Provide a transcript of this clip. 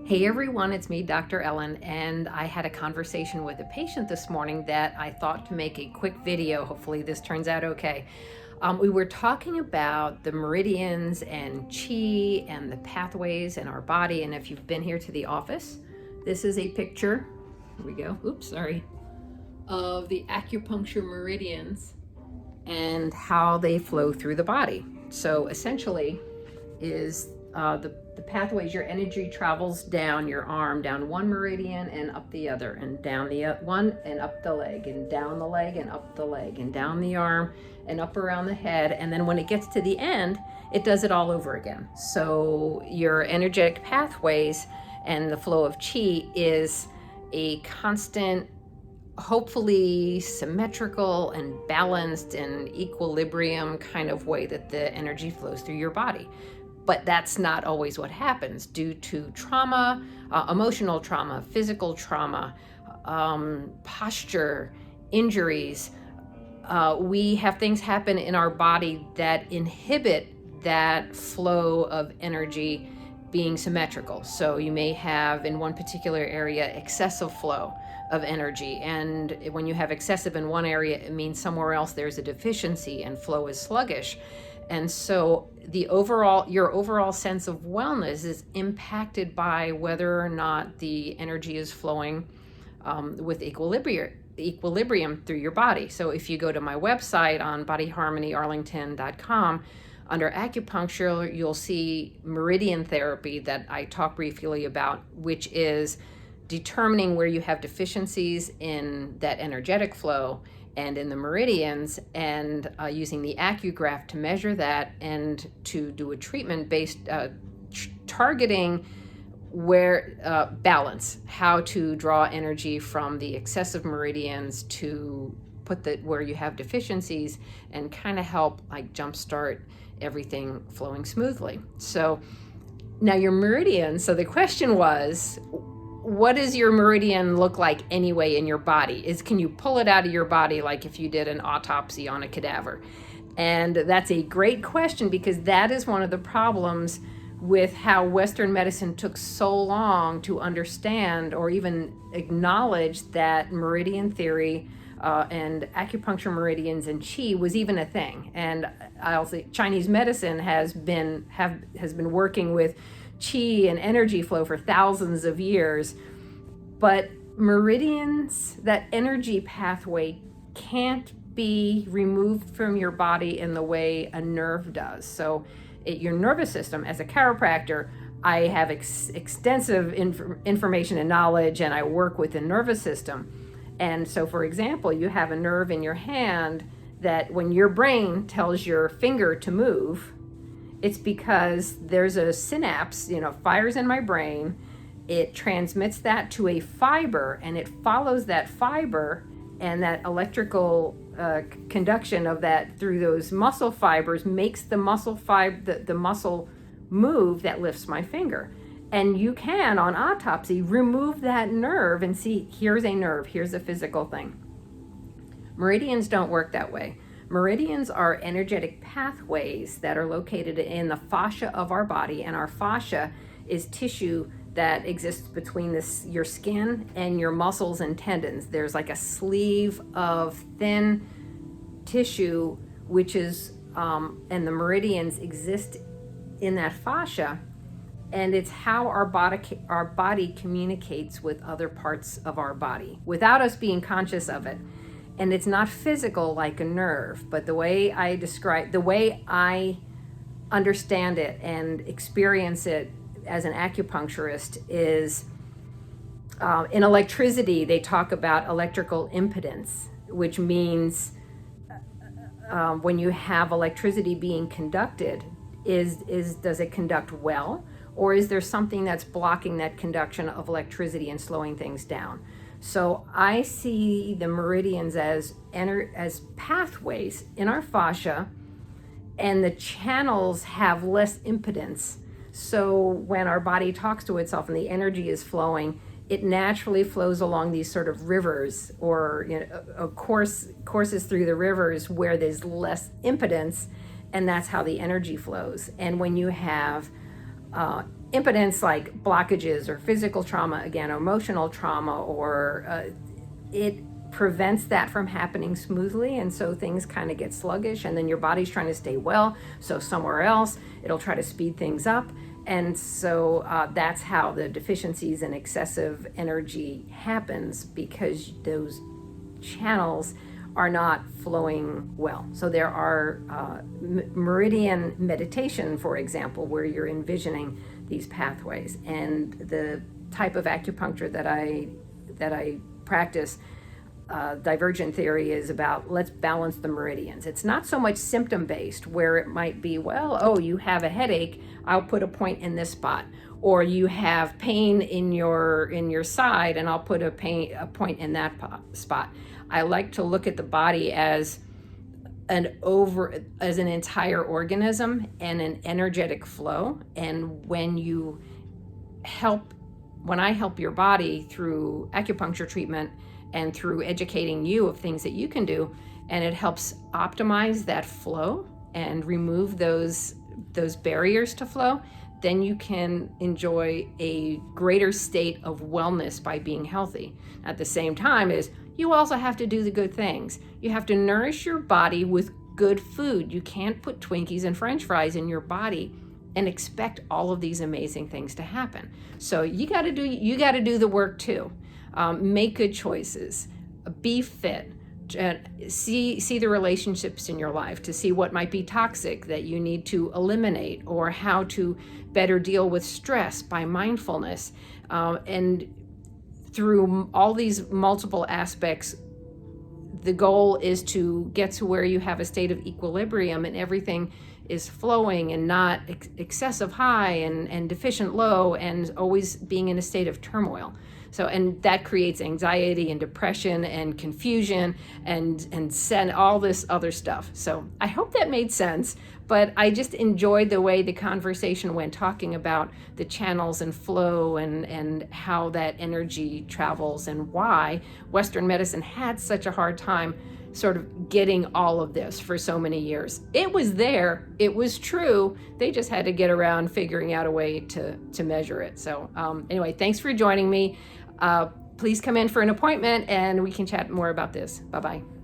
Hey everyone, it's me, Dr. Ellen, and I had a conversation with a patient this morning that I thought to make a quick video. Hopefully this turns out okay. We were talking about the meridians and chi and the pathways in our body, and if you've been here to the office, this is a picture, here we go, oops, sorry, of the acupuncture meridians and how they flow through the body. So essentially is the pathways, your energy travels down your arm, down one meridian and up the other, and down the one and up the leg, and down the leg and up the leg, and down the arm and up around the head. And then when it gets to the end, it does it all over again. So your energetic pathways and the flow of chi is a constant, hopefully symmetrical and balanced and equilibrium kind of way that the energy flows through your body. But that's not always what happens due to trauma, emotional trauma, physical trauma, posture, injuries. We have things happen in our body that inhibit that flow of energy being symmetrical. So you may have in one particular area excessive flow of energy, and when you have excessive in one area, it means somewhere else there's a deficiency and flow is sluggish. And so your overall sense of wellness is impacted by whether or not the energy is flowing with equilibrium through your body. So if you go to my website on bodyharmonyarlington.com, under acupuncture, you'll see Meridian Therapy that I talk briefly about, which is determining where you have deficiencies in that energetic flow and in the meridians, and using the acugraph to measure that and to do a treatment based targeting where balance, how to draw energy from the excessive meridians to put where you have deficiencies and kind of help like jumpstart everything flowing smoothly. So now your meridian, so the question was, what does your meridian look like anyway in your body? Can you pull it out of your body like if you did an autopsy on a cadaver? And that's a great question, because that is one of the problems with how Western medicine took so long to understand or even acknowledge that meridian theory and acupuncture meridians and chi was even a thing. And I'll say Chinese medicine has been working with chi and energy flow for thousands of years, but meridians, that energy pathway, can't be removed from your body in the way a nerve does. So your nervous system, as a chiropractor, I have extensive information and knowledge, and I work with the nervous system. And so, for example, you have a nerve in your hand that when your brain tells your finger to move, it's because there's a synapse, fires in my brain. It transmits that to a fiber, and it follows that fiber and that electrical conduction of that through those muscle fibers makes the muscle the muscle move that lifts my finger. And you can, on autopsy, remove that nerve and see, here's a nerve, here's a physical thing. Meridians don't work that way. Meridians are energetic pathways that are located in the fascia of our body, and our fascia is tissue that exists between your skin and your muscles and tendons. There's like a sleeve of thin tissue, which is, and the meridians exist in that fascia, and it's how our body communicates with other parts of our body without us being conscious of it. And it's not physical like a nerve, but the way I understand it and experience it as an acupuncturist is in electricity, they talk about electrical impedance, which means when you have electricity being conducted, does it conduct well, or is there something that's blocking that conduction of electricity and slowing things down? So I see the meridians as pathways in our fascia, and the channels have less impedance. So when our body talks to itself and the energy is flowing, it naturally flows along these sort of rivers, or courses through the rivers where there's less impedance, and that's how the energy flows. And when you have impedance, like blockages or physical trauma, again, emotional trauma, or it prevents that from happening smoothly, and so things kind of get sluggish, and then your body's trying to stay well, so somewhere else it'll try to speed things up. And so that's how the deficiencies and excessive energy happens, because those channels are not flowing well. So there are Meridian Meditation, for example, where you're envisioning these pathways, and the type of acupuncture that I practice, divergent theory, is about, let's balance the meridians. It's not so much symptom based, where it might be, well, oh, you have a headache, I'll put a point in this spot, or you have pain in your side, and I'll put a point in that spot. I like to look at the body as an entire organism and an energetic flow. And when I help your body through acupuncture treatment and through educating you of things that you can do, and it helps optimize that flow and remove those barriers to flow, then you can enjoy a greater state of wellness by being healthy. At the same time, you also have to do the good things. You have to nourish your body with good food. You can't put Twinkies and French fries in your body and expect all of these amazing things to happen. So you got to do the work too. Make good choices. Be fit. See the relationships in your life to see what might be toxic that you need to eliminate, or how to better deal with stress by mindfulness. And through all these multiple aspects, the goal is to get to where you have a state of equilibrium and everything is flowing and not excessive high and deficient low, and always being in a state of turmoil. So, and that creates anxiety and depression and confusion and all this other stuff. So I hope that made sense, but I just enjoyed the way the conversation went, talking about the channels and flow and how that energy travels, and why Western medicine had such a hard time sort of getting all of this for so many years. It was there, it was true, they just had to get around figuring out a way to measure it. So anyway, thanks for joining me. Please come in for an appointment and we can chat more about this. Bye-bye.